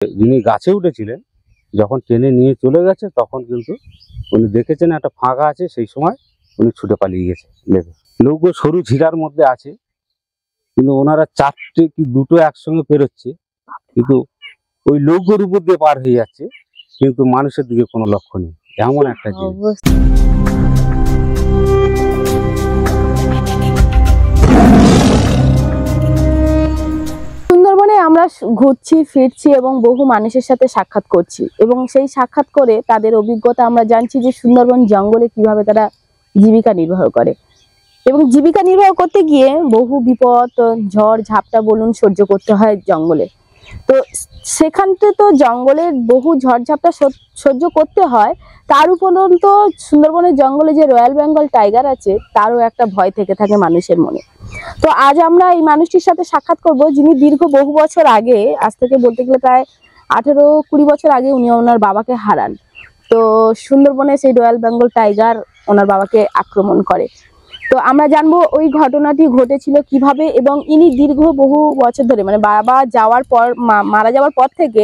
যিনি গাছে উঠেছিলেন যখন টেনে নিয়ে চলে গেছে তখন কিন্তু উনি দেখেছেন একটা ফাঁকা আছে, সেই সময় উনি ছুটে পালিয়ে গেছে লেগে। লৌকো সরু ঝিরার মধ্যে আছে, কিন্তু ওনারা চারটে কি দুটো একসঙ্গে পেরোচ্ছে, কিন্তু ওই লৌকোর উপর দিয়ে পার হয়ে যাচ্ছে, কিন্তু মানুষের দিকে কোনো লক্ষ্য নেই, এমন একটা জিনিস। সুন্দরবনে আমরা ঘুরছি ফিরছি এবং বহু মানুষের সাথে সাক্ষাৎ করছি, এবং সেই সাক্ষাৎ করে তাদের অভিজ্ঞতা আমরা জানছি যে সুন্দরবন জঙ্গলে কিভাবে তারা জীবিকা নির্বাহ করে, এবং জীবিকা নির্বাহ করতে গিয়ে বহু বিপদ, ঝড় ঝাপটা বলুন সহ্য করতে হয় জঙ্গলে। তো সেখানতে তো জঙ্গলের বহু ঝড় ঝাপটা সহ্য করতে হয়, তার উপরন্ত সুন্দরবনের জঙ্গলে যে রয়্যাল বেঙ্গল টাইগার আছে তারও একটা ভয় থেকে থাকে মানুষের মনে। তো আজ আমরা এই মানুষটির সাথে সাক্ষাৎ করব, যিনি দীর্ঘ বহু বছর আগে, আজ থেকে বলতে গেলে প্রায় 18-20 বছর আগে উনি ওনার বাবাকে হারান। তো সুন্দরবনে সেই রয়্যাল বেঙ্গল টাইগার ওনার বাবাকে আক্রমণ করে। তো আমরা জানবো ওই ঘটনাটি ঘটেছিল কিভাবে, এবং ইনি দীর্ঘ বহু বছর ধরে, মানে বাবা যাওয়ার পর, মারা যাওয়ার পর থেকে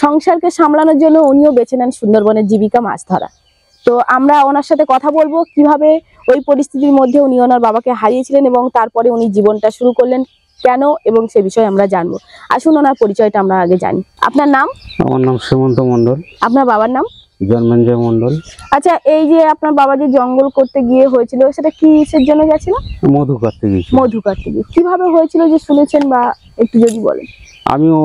সংসারকে সামলানোর জন্য উনিও বেছে নেন সুন্দরবনের জীবিকা মাছ ধরা। তো আমরা ওনার সাথে কথা বলবো কিভাবে ওই পরিস্থিতির মধ্যে উনি ওনার বাবাকে হারিয়েছিলেন এবং তারপরে উনি জীবনটা শুরু করলেন কেন, এবং সে বিষয়ে আমরা জানবো। আসুন ওনার পরিচয়টা আমরা আগে জানি। আপনার নাম? আমার নাম সুমন্ত মন্ডল। আপনার বাবার নাম? জন্মেঞ্জয় মন্ডল। আচ্ছা, এই যে আপনার বাবা যে জঙ্গল করতে গিয়ে হয়েছিল, সেটা কিসের জন্য গেছিল? মধু কাটতে গিয়েছি। মধু কাটতে গিয়ে কিভাবে হয়েছিল যে শুনেছেন, বা একটু যদি বলেন। আমিও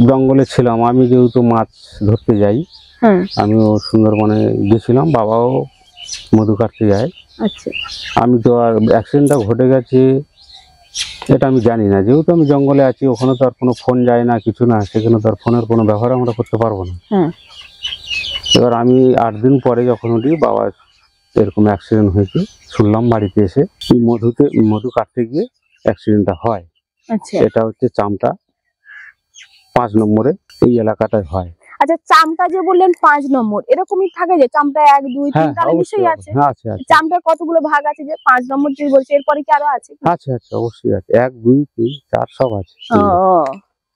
জঙ্গলে ছিলাম, আমি যেহেতু মাছ ধরতে যাই, আমিও সুন্দরবনে গেছিলাম, বাবাও মধু কাটতে যায়। আচ্ছা, আমি তো আর অ্যাক্সিডেন্টটা ঘটে গেছে এটা আমি জানি না, যেহেতু আমি জঙ্গলে আছি, ওখানে তো আর কোনো ফোন যায় না, কিছু না, সেখানে তো আর ফোনের কোনো ব্যবহার আমরা করতে পারবো না। এবার আমি 8 দিন পরে যখন উঠি, বাবা এরকম অ্যাক্সিডেন্ট হয়েছে শুনলাম, বাড়িতে এসে মধু কাটতে গিয়ে অ্যাক্সিডেন্টটা হয়। এটা হচ্ছে চামটা 5 নম্বরে, এই এলাকাটায় হয়। আচ্ছা, চামটা যে বললেন 5 নম্বর, এরকমই থাকে যে চামটা 1, 2, 3 তার বিষয় আছে? আছে। চামটার কতগুলো ভাগ আছে যে 5 নম্বর যে বলছে, এরপরে কি আরো আছে? আছে, অবশ্যই আছে, 1, 2, 3, 4 সব আছে।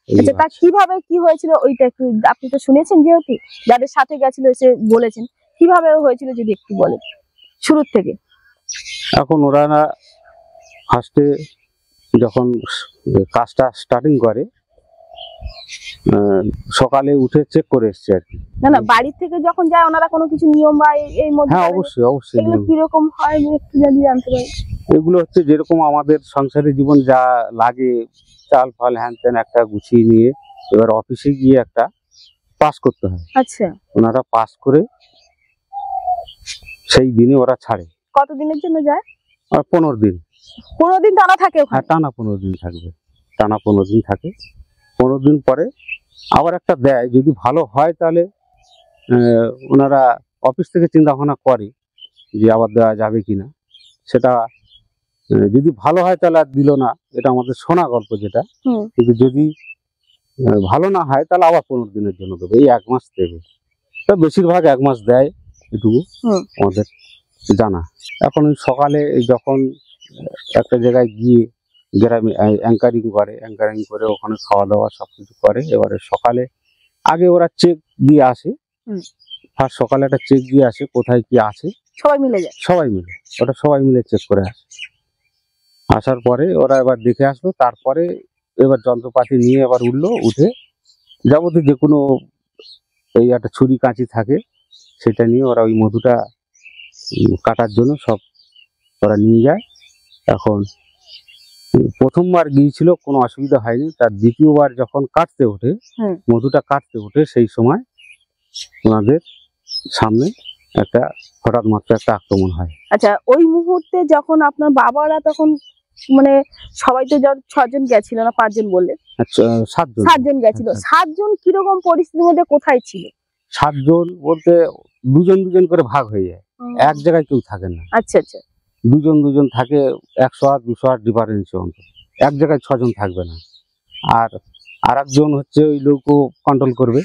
আচ্ছা, তা কিভাবে কি হয়েছিল ওইটা একটু, আপনি তো শুনেছেন যেহেতু যাদের সাথে গেছিল এসে বলেছেন, কিভাবে হয়েছিল যদি একটু বলেন শুরু থেকে। এখন ওরা না ফার্স্টে যখন কাজটা স্টার্টিং করে, সকালে উঠে চেক করে এসছে আর কি। না, বাড়ি থেকে যখন যায় ওনারা কোনো কিছু নিয়ম বা এই মধ্যে? হ্যাঁ, অবশ্যই এগুলো কিরকম হয় একটু যদি জানতে পারি। এগুলো হচ্ছে যেরকম আমাদের সংসারের জীবন যা লাগে, চাল ফাল হ্যান ত্যান একটা গুছিয়ে নিয়ে এবার অফিসে গিয়ে একটা পাস করতে হয়। আচ্ছা, ওনারা পাস করে সেই দিনে ওরা ছাড়ে। কত দিনের জন্য যায়? আর 15 দিন। 15 দিন টানা থাকে? হ্যাঁ, টানা 15 দিন থাকবে, টানা 15 দিন থাকে। 15 দিন পরে আবার একটা দেয়, যদি ভালো হয় তাহলে ওনারা অফিস থেকে চিন্তা ভাবনা করে যে আবার দেওয়া যাবে কিনা। সেটা যদি ভালো হয় তাহলে আর দিল না, এটা আমাদের শোনা গল্প যেটা। কিন্তু যদি ভালো না হয় তাহলে আবার 15 দিনের জন্য দেবে, এই 1 মাস দেবে। তা বেশিরভাগ 1 মাস দেয়, এটুকু আমাদের জানা। এখন ওই সকালে যখন একটা জায়গায় গিয়ে গ্রামে অ্যাঙ্কারিং করে ওখানে খাওয়া দাওয়া সবকিছু করে। এবারে সকালে আগে ওরা চেক দিয়ে আসে, ফার্স্ট সকালে একটা চেক দিয়ে আসে কোথায় কি আছে, সবাই মিলে যায়। সবাই মিলে চেক করে আসে। আসার পরে ওরা এবার দেখে আসলো, তারপরে এবার যন্ত্রপাতি নিয়ে এবার উঠে যাবতীয় যে কোনো এই একটা ছুরি কাঁচি থাকে সেটা নিয়ে ওরা ওই মধুটা কাটার জন্য সব ওরা নিয়ে যায়। এখন প্রথমবার গিয়েছিল কোনো অসুবিধা হয়নি, তার দ্বিতীয়বার যখন মধুটা কাটতে ওঠে সেই সময় ওনাদের সামনে একটা হঠাৎ মাত্র একটা আক্রমণ হয়। আচ্ছা, ওই মুহূর্তে যখন আপনার বাবারা, তখন মানে সবাই তো 6 জন গেছিল না 5 জন বললেন? 7 জন গেছিল। 7 জন কিরকম পরিস্থিতির মধ্যে কোথায় ছিল? 7 জন বলতে দুজন করে ভাগ হয়ে যায়, এক জায়গায় কেউ থাকে না। আচ্ছা, দুজন থাকে, 100-200 ডিফারেন্স অন্তত, এক জায়গায় 6 জন থাকবে না। আর আরেকজন হচ্ছে ওই লোক কন্ট্রোল করবে,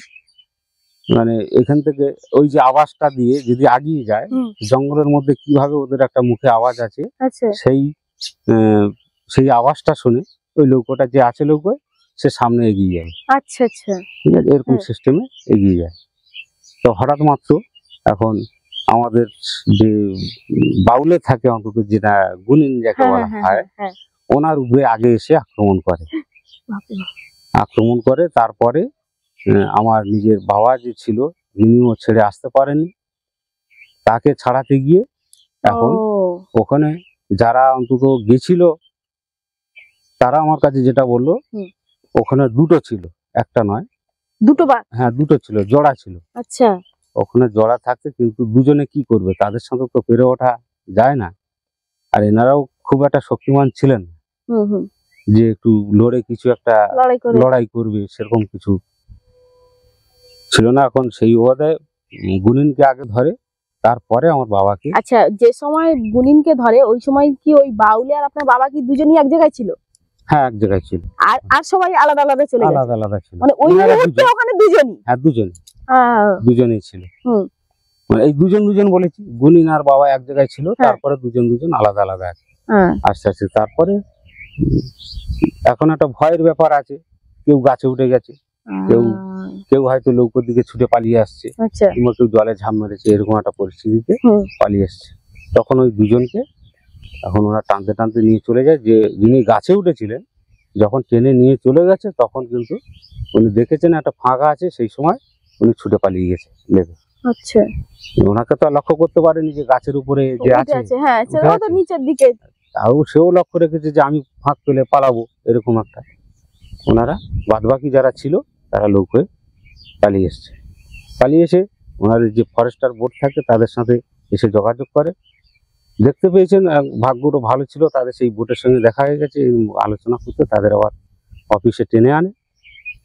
মানে এখান থেকে ওই যে আওয়াজটা দিয়ে যদি আগিয়ে যায়, জঙ্গলের মধ্যে কিভাবে ওদের একটা মুখে আওয়াজ আছে, সেই আওয়াজটা শুনে ওই লৌকোটা যে আছে সে সামনে এগিয়ে যাবে। আচ্ছা আচ্ছা। ঠিক আছে, এরকম হুম। সিস্টেমে এগিয়ে যায়। তো হঠাৎ মাত্র এখন আমাদের যে বাউলে থাকে, অন্তত যেটা গুণিন যাকে হ্যাঁ বলা হ্যাঁ হয়, হ্যাঁ। ওনার উপরে আগে এসে আক্রমণ করে। বাপরে বাপ। আক্রমণ করে তারপরে আমার নিজের বাবা যে ছিল, তিনিও ছেড়ে আসতে পারেনি। তাকে ছাড়াতে গিয়ে এখন ও ওখানে যারা অন্তত গেছিল, তারা আমার কাছে যেটা বললো, হুম। ওখানে দুটো ছিল, একটা নয়। দুটো বা হ্যাঁ, দুটো ছিল, জোড়া ছিল। আচ্ছা। ওখানে জোড়া থাকতে কিন্তু দুজনে কি করবে, তাদের সাথে তো পেরে ওঠা যায় না। আর এনারাও খুব একটা শক্তিমান ছিলেন না, হুম হুম। যে একটু লড়ে কিছু একটা লড়াই করে। লড়াই করবে, সেরকম কিছু ছিল না। এখন সেই ওয়াদায় গুনিনকে আগে ধরে, তারপরে আমার বাবাকে। আচ্ছা, যে সময় গুনিনকে ধরে ওই সময় কি ওই বাউলে আর আপনার বাবা কি দুজনই এক জায়গায় ছিল? হ্যাঁ, এক জায়গায় ছিল, আর আর সবাই আলাদা আলাদা চলে গেছে? আলাদা আলাদা ছিল। মানে ওই এনারা মুহূর্তে দুজন, ওখানে দুজনই? হ্যাঁ দুজন, আহ, দুজনেই ছিল। হুম। মানে এই দুজন দুজন বলেছি, গুনিন আর বাবা এক জায়গায় ছিল, হ্যাঁ। তারপরে দুজন দুজন আলাদা আলাদা আছে। হ্যাঁ। আস্তে আস্তে তারপরে এখন একটা ভয়ের ব্যাপার আছে, কেউ গাছে উঠে গেছে, কেউ- কেউ হয়তো নৌকোর দিকে ছুটে পালিয়ে আসছে, আচ্ছা। কিংবা কেউ জলে ঝাঁপ মেরেছে, এরকম একটা পরিস্থিতিতে হুম। পালিয়ে এসছে। তখন ওই দুজনকে এখন ওরা টানতে টানতে নিয়ে চলে যায়। যে যিনি গাছে উঠেছিলেন, যখন টেনে নিয়ে চলে গেছে, তখন কিন্তু উনি দেখেছেন একটা ফাঁকা আছে, সেই সময় উনি ছুটে পালিয়ে গেছে লেগে। আচ্ছা। ওনাকে তো আর লক্ষ্য করতে পারেনি যে গাছের উপরে যে উঠে আছে, আছে, হ্যাঁ উঠে সেটা তো আছে। নিচের দিকে। তাও সেও লক্ষ্য রেখেছে যে আমি ফাঁক পেলে পালাবো, এরকম একটা। ওনারা বাদবাকি যারা ছিল, তারা নৌকোয় পালিয়ে এসছে। পালিয়ে এসে ওনাদের যে ফরেস্টার বোর্ড থাকে, তাদের সাথে এসে যোগাযোগ করে। দেখতে পেয়েছেন, ভাগ্যটা ভালো ছিল, তাদের সেই বোটের সঙ্গে দেখা হয়ে গেছে। এই আলোচনা করতে তাদের আবার অফিসে টেনে আনে।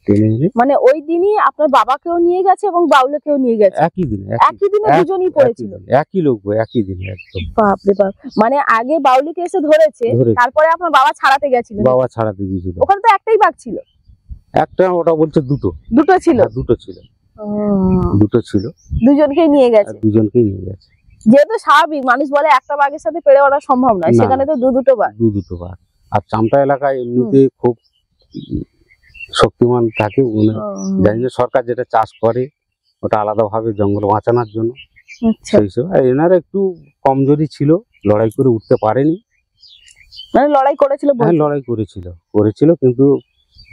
টেনে এনে মানে ওই দিনই আপনার বাবাকেও নিয়ে গেছে এবং বাউলেকেও নিয়ে গেছে? একই দিনে, একই দিনে এক- দুজনই একই পড়েছিল? দিনে, একই লোক, একই দিনে একদম বাপরে বাপ। মানে আগে বাউলিকে এসে ধরেছে, ধরেছে। তারপরে আপনার বাবা ছাড়াতে গেছিলেন? বাবা ছাড়াতে গিয়েছিল। ওখানে তো একটাই বাঘ ছিল? একটা, ওটা বলছে দুটো। দুটো ছিল? হ্যাঁ, দুটো ছিল, ও, দুটো ছিল, দুজনকেই নিয়ে আর গেছে? দুজনকেই নিয়ে গেছে। যেহেতু স্বাভাবিক, মানুষ বলে একটা বাঘের সাথে পেরে ওঠা সম্ভব নয়, না, সেখানে তো দুটো বাঘ। দুটো বার। আর চামটা এলাকায় এমনিতে খুব শক্তিমান থাকে। জানি না সরকার যেটা চাষ করে, ওটা আলাদাভাবে জঙ্গল বাঁচানোর জন্য। আচ্ছা। সেই হিসেবে আর এনারা একটু কমজোরি ছিল, লড়াই করে উঠতে পারেনি। মানে লড়াই করেছিল হ্যাঁ, বলছেন? লড়াই করেছিল, কিন্তু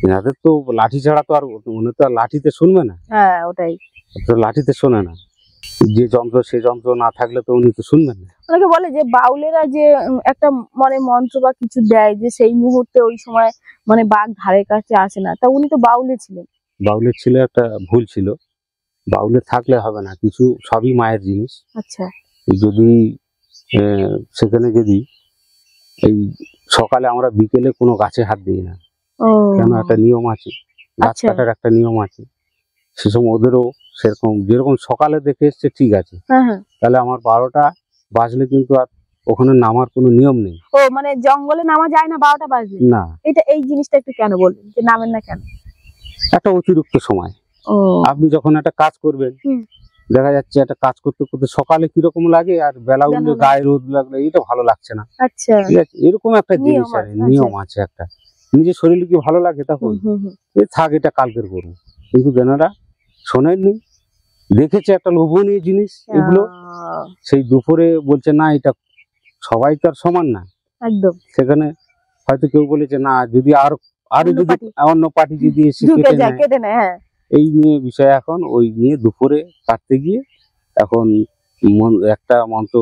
এনাদের তো লাঠি ছাড়া তো আর, উনি তো আর লাঠিতে শুনবে না, হ্যাঁ ওটাই। তো লাঠিতে শোনে না। যে যন্ত্র, সে যন্ত্র না থাকলে তো উনি তো শুনবেন না। অনেকে বলে যে বাউলেরা যে একটা মানে মন্ত্র বা কিছু দেয়, যে সেই মুহূর্তে ওই সময় মানে বাঘ ধারে কাছে আসে না, তা উনি তো বাউলে ছিলেন। বাউলের ছিল একটা ভুল ছিল, বাউলে থাকলে হবে না, কিছু সবই মায়ের জিনিস। আচ্ছা। যদি সেখানে যদি এই সকালে আমরা বিকেলে কোনো গাছে হাত দিই না, ও কেন একটা নিয়ম আছে, গাছ আচ্ছা। কাটার একটা নিয়ম আছে। সে সময় ওদেরও সেরকম, যেরকম সকালে দেখে এসছে ঠিক আছে, হ্যাঁ হ্যাঁ। তাহলে আমার 12টা বাজলে কিন্তু আর ওখানে নামার কোনো নিয়ম নেই। ও মানে জঙ্গলে নামা যায় না 12টা বাজলে? না, এটা এই জিনিসটা একটু কেন বলবেন যে নামেন না কেন? একটা অতিরিক্ত সময়। ও আপনি যখন একটা কাজ করবেন, হুম। দেখা যাচ্ছে একটা কাজ করতে করতে সকালে কিরকম লাগে, আর বেলা উঠলে বেলা গায়ে রোদ লাগলে এটা ভালো লাগছে না। আচ্ছা। ঠিক আছে, এরকম একটা নিয়ম জিনিস আছে, আছে, নিয়ম আছে একটা। নিজের শরীরে কি ভালো লাগে তখন, হুম হুম হুম। এ থাক, এটা কালকের করবো। কিন্তু বেনারা শোনেননি, দেখেছে একটা লোভনীয় জিনিস এগুলো, আহ, সেই দুপুরে বলছে না, এটা সবাই তো আর সমান না। একদম। সেখানে হয়তো কেউ বলেছে না, যদি আরো অন্য যদি পার্টি অন্য পার্টি যদি এসে ঢুকে কেটে যায়, নেয়, কেটে নেয়, হ্যাঁ। এই নিয়ে বিষয়। এখন ওই নিয়ে দুপুরে কাটতে গিয়ে এখন একটা মন্ত্র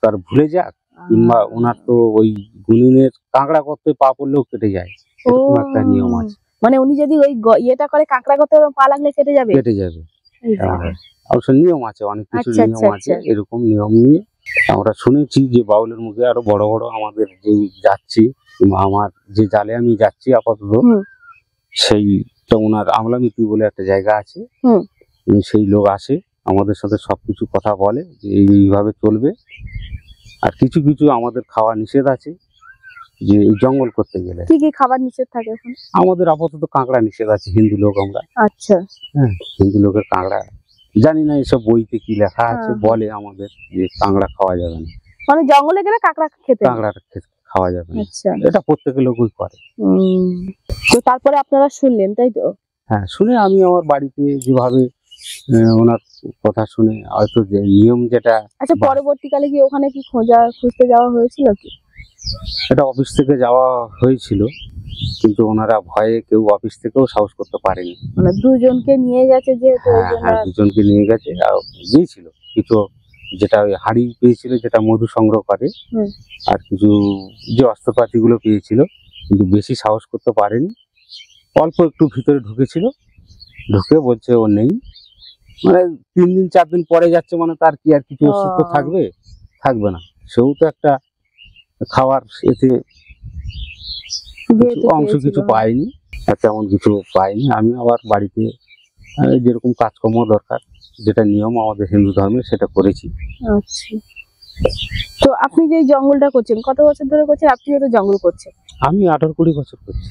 তার ভুলে যাক, কিংবা ওনার তো ওই গুনিনের কাঁকড়া করতে পা পড়লেও কেটে যায়, এরকম একটা নিয়ম আছে। মানে উনি যদি ওই ইয়েটা করে, কাঁকড়া করতে পা লাগলে কেটে যাবে? কেটে যাবে। এই বাবা। অবশ্য নিয়ম আছে, অনেক কিছু আচ্ছা, নিয়ম আচ্ছা, আছে। আচ্ছা। এরকম নিয়ম নিয়ে আমরা শুনেছি যে বাউলের মুখে আরো বড় বড়, আমাদের যে যাচ্ছি, কিংবা আমার যে জালে আমি যাচ্ছি আপাতত, হুম। সেইটা ওনার আমলামিতি বলে একটা জায়গা আছে, হুম। সেই লোক আসে, আমাদের সাথে সবকিছু কথা বলে যে এইভাবে চলবে। আর কিছু কিছু আমাদের খাওয়া নিষেধ আছে, যে এই জঙ্গল করতে গেলে কি কি খাবার নিষেধ থাকে ওখানে? আমাদের আপাতত কাঁকড়া নিষেধ আছে। হিন্দু লোক আমরা, আচ্ছা। হ্যাঁ, হিন্দু লোকের কাঁকড়া, জানি না এসব বইতে কি লেখা আছে, হ্যাঁ, বলে আমাদের যে কাঁকড়া খাওয়া যাবে না, মানে জঙ্গলে গেলে কাঁকড়া খেতে হবে? কাঁকড়া খাওয়া যাবে না। আচ্ছা। এটা প্রত্যেকের লোকই করে। তো তারপরে আপনারা শুনলেন, তাই তো? হ্যাঁ, শুনে আমি আমার বাড়িতে যেভাবে ওনার কথা শুনে হয়তো যে নিয়ম যেটা আচ্ছা, পরবর্তীকালে কি ওখানে কি খুঁজতে যাওয়া হয়েছিল কি? এটা অফিস থেকে যাওয়া হয়েছিল, কিন্তু ওনারা ভয়ে কেউ অফিস থেকেও সাহস করতে পারেনি। মানে দুজনকে নিয়ে গেছে যেহেতু, ওই হ্যাঁ জন্য হ্যাঁ, দুজনকে নিয়ে গেছে। আর গিয়েছিল কিছু, যেটা ওই হাঁড়ি পেয়েছিল যেটা মধু সংগ্রহ করে, হুম। আর কিছু যে অস্ত্রপাতি গুলো পেয়েছিল, কিন্তু বেশি সাহস করতে পারেনি। অল্প একটু ভিতরে ঢুকেছিল, ঢুকে বলছে ও নেই। মানে 3 দিন 4 দিন পরে যাচ্ছে, মানে তার কি আর কিছু অস্তিত্ব থাকবে? থাকবে না। সেও তো একটা খাওয়ার এতে যেহেতু অংশ পেয়েছিল। কিছু পাইনি, আর তেমন কিছু পাইনি। আমি আবার বাড়িতে যেরকম কাজকর্ম দরকার, যেটা নিয়ম আমাদের হিন্দু ধর্মে, সেটা করেছি। আচ্ছা। তো আপনি যে এই জঙ্গলটা করছেন, কত বছর ধরে করছেন? আপনিও তো জঙ্গল করছেন। আমি 18-20 বছর করছি।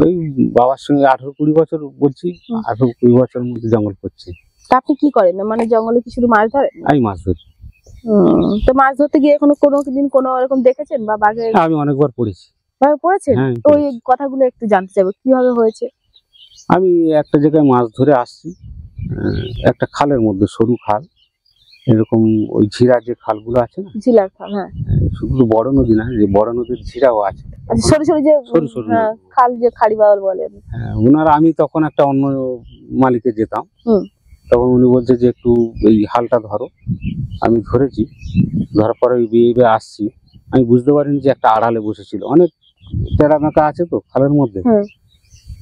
ওই বাবার সঙ্গে 18-20 বছর বলছি, 18-20 বছরের মধ্যে জঙ্গল করছি। তা আপনি কি করেন? মানে জঙ্গলে কি শুধু মাছ ধরেন? আমি মাছ ধরি। তো মাছ ধরতে গিয়ে কোনোদিন কোনো এরকম দেখেছেন বা বাঘের আমি অনেকবার পড়েছি। ভাবে পড়েছেন? হ্যাঁ, ওই কথাগুলো একটু জানতে চাইবো, কিভাবে হয়েছে? আমি একটা জায়গায় মাছ ধরে আসছি, একটা খালের মধ্যে, সরু খাল, এরকম ওই ঝিরা যে খালগুলো আছে না, ঝিলার খাল। হ্যাঁ। শুধু বড় নদী না, যে বড় নদীর ঝিরাও আছে। আচ্ছা, সরু সরু যে সরু সরু। হ্যাঁ, খাল, যে খাড়ি বাওয়াল বলেন। হ্যাঁ, ওনারা, আমি তখন একটা অন্য মালিকে যেতাম, হুম। তখন উনি বলছে যে একটু এই হালটা ধরো। আমি ধরেছি, ধরার পরে ওই বেয়ে বেয়ে আসছি, আমি বুঝতে পারিনি যে একটা আড়ালে বসেছিল। অনেক টেরা মেকা আছে তো খালের মধ্যে,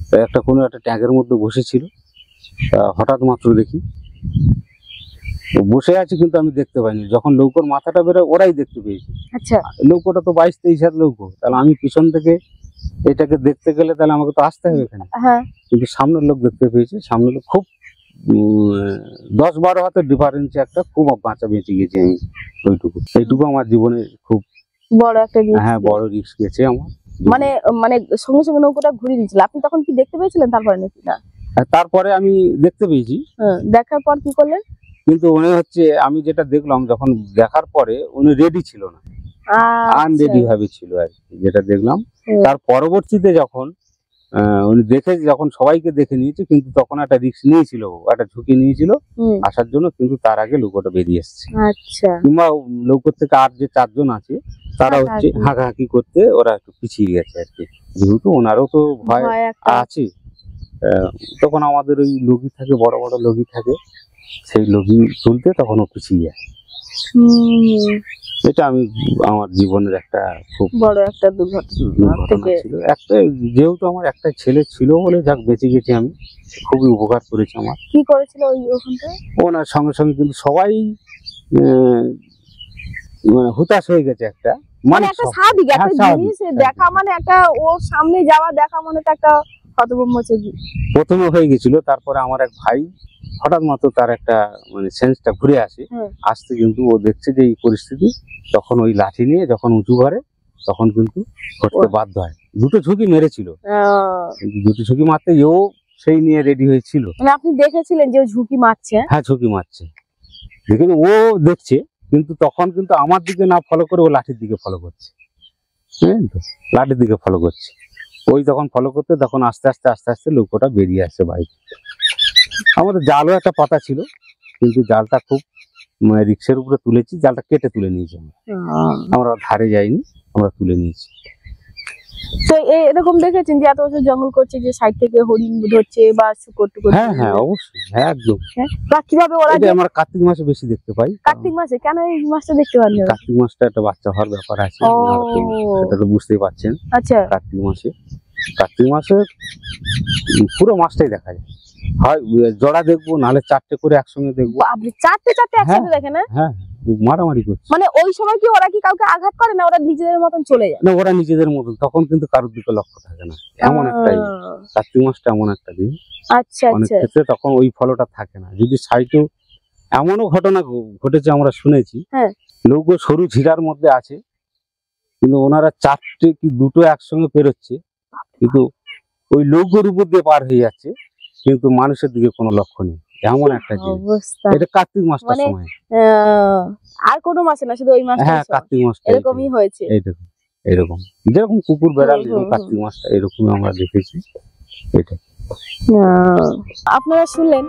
তো একটা কোনো একটা ট্যাঙ্কের মধ্যে বসেছিল। হঠাৎ মাত্র দেখি ও বসে আছে, কিন্তু আমি দেখতে পাইনি। যখন নৌকোর মাথাটা বেরোয়, ওরাই দেখতে পেয়েছে। আচ্ছা। নৌকোটা তো 22-23 হাত নৌকো, তাহলে আমি পিছন থেকে এটাকে দেখতে গেলে তাহলে আমাকে তো আসতে হবে এখানে। হ্যাঁ। কিন্তু সামনের লোক দেখতে পেয়েছে, সামনের লোক খুব 10-12 হাতের ডিফারেন্সে একটা খুব বাঁচা বেঁচে গেছি আমি। এইটুকু আমার জীবনে খুব বড় একটা risk। হ্যাঁ, বড় রিস্ক গেছে আমার। মানে মানে সঙ্গে সঙ্গে নৌকোটা ঘুরিয়ে দিয়েছিল, আপনি তখন কি দেখতে পেয়েছিলেন তারপরে নাকি না? আর তারপরে আমি দেখতে পেয়েছি, দেখার পর কি করলেন? কিন্তু মনে হচ্ছে আমি যেটা দেখলাম, যখন দেখার পরে উনি রেডি ছিল না, আনরেডি ভাবে ছিল আর কি, যেটা দেখলাম। তার পরবর্তীতে যখন উনি দেখে, যখন সবাইকে দেখে নিয়েছে, কিন্তু তখন একটা রিস্ক নিয়েছিল, একটা ঝুঁকি নিয়েছিল আসার জন্য, কিন্তু তার আগে লৌকোটা বেরিয়ে এসছে। আচ্ছা। কিংবা লৌকোর থেকে আর যে 4 জন আছে, তারা হচ্ছে হাঁকাহাঁকি করতে ওরা একটু পিছিয়ে গেছে আর কি, যেহেতু ওনারও তো ভয় আছে। তখন আমাদের ওই লগি থাকে, বড় বড় লগি থাকে, সেই লগি তুলতে তখন ও পিছিয়ে যায়। এটা আমি আমার জীবনের একটা খুব বড় একটা দুর্ঘটনা ছিল। একটা, যেহেতু আমার একটা ছেলে ছিল বলে যাক বেঁচে গেছি আমি, খুবই উপকার করেছে আমার। কি করেছিল ওখানটায়? ওনার সঙ্গে সঙ্গে কিন্তু সবাই মানে হুতাশ হয়ে গেছে। একটা মানে একটা স্বাভাবিক একটা জিনিস দেখা, মানে একটা ওর সামনে যাওয়া দেখা, মানে তো একটা হতভম্ব প্রথমে হয়ে গেছিল। তারপরে আমার এক ভাই হঠাৎ মাত্র তার একটা মানে সেন্সটা ঘুরে আসে, আসতে কিন্তু ও দেখছে যে এই পরিস্থিতি, তখন ওই লাঠি নিয়ে যখন উঁচু করে, তখন কিন্তু ঘটতে বাধ্য হয়। দুটো ঝুঁকি মেরেছিল, কিন্তু দুটো ঝুঁকি মারতে এও সেই নিয়ে রেডি হয়েছিল। মানে আপনি দেখেছিলেন যে ঝুঁকি মারছে? হ্যাঁ, ঝুঁকি মারছে, দেখুন ও দেখছে, কিন্তু তখন কিন্তু আমার দিকে না ফলো করে ও লাঠির দিকে ফলো করছে। বুঝলেন তো, লাঠির দিকে ফলো করছে। ওই তখন ফলো করতে, তখন আস্তে আস্তে আস্তে আস্তে লৌকোটা বেরিয়ে আসছে বাইরে। আমাদের জালও একটা পাতা ছিল, কিন্তু জালটা খুব রিক্সের উপরে তুলেছি, জালটা কেটে তুলে নিয়েছি আমরা ধারে যাইনি, আমরা তুলে নিয়েছি। তো এরকম দেখেছেন যে এত বছর জঙ্গল করছে, যে সাইড থেকে হরিণ ধরছে বা শুকর টুকর? হ্যাঁ হ্যাঁ, অবশ্যই, হ্যাঁ একদম। কিভাবে ওরা? আমরা কার্তিক মাসে বেশি দেখতে পাই। কার্তিক মাসে? কেন এই মাসটা দেখতে পান? কার্তিক মাসটা একটা বাচ্চা হওয়ার ব্যাপার আছে, সেটা তো বুঝতেই পারছেন। আচ্ছা। কার্তিক মাসে পুরো মাসটাই দেখা যায়। হয় জোড়া দেখবো, নাহলে 4টে করে একসঙ্গে দেখবো। আপনি 4টে একসাথে দেখেন? হ্যাঁ, মারামারি করছে। মানে ওই সময় কি ওরা কি কাউকে আঘাত করে না, ওরা নিজেদের মতন চলে যায়? না, ওরা নিজেদের মতন, তখন কিন্তু কারোর দিকে লক্ষ্য থাকে না। এমন একটাই কার্তিক মাসটা, এমন একটা দিন। আচ্ছা। অনেক ক্ষেত্রে তখন ওই ফলোটা থাকে না। যদি সাইটেও এমনও ঘটনা ঘটেছে, আমরা শুনেছি, লৌকো সরু ঝিরার মধ্যে আছে, কিন্তু ওনারা 4টে কি 2টো একসঙ্গে পেরোচ্ছে, কিন্তু ওই লৌকোর উপর দিয়ে পার হয়ে যাচ্ছে, কিন্তু মানুষের দিকে কোনো লক্ষ্য নেই। এমন একটা জিনিস। এটা কার্তিক মাসটার সময়। আর কোনো মাসে না, শুধু ওই মাসে? হ্যাঁ, কার্তিক মাসটা এরকমই হয়েছে। এইরকম। এরকম যেরকম কুকুর বেড়াল হুম, এরকম হুম, কার্তিক মাসটা এরকমই আমরা দেখেছি। এটা আপনারা শুনলেন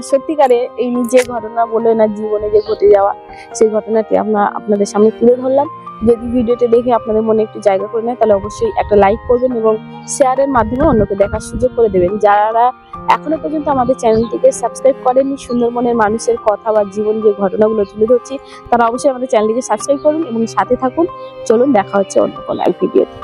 সত্যিকারে এই যে ঘটনা বলে না জীবনে যে ঘটে যাওয়া সেই ঘটনাটি আপনাদের সামনে তুলে ধরলাম। যদি ভিডিওটি দেখে আপনাদের মনে একটু জায়গা করে নেয় তাহলে অবশ্যই একটা লাইক করবেন এবং শেয়ারের মাধ্যমে অন্যকে দেখার সুযোগ করে দেবেন। যারা এখনো পর্যন্ত আমাদের চ্যানেলটিকে সাবস্ক্রাইব করেননি, সুন্দরবনের মানুষের কথা বা জীবন যে ঘটনাগুলো তুলে ধরছি তারা অবশ্যই আমাদের চ্যানেলটিকে সাবস্ক্রাইব করুন এবং সাথে থাকুন। চলুন দেখা হচ্ছে অন্য কোনো এক ভিডিওতে।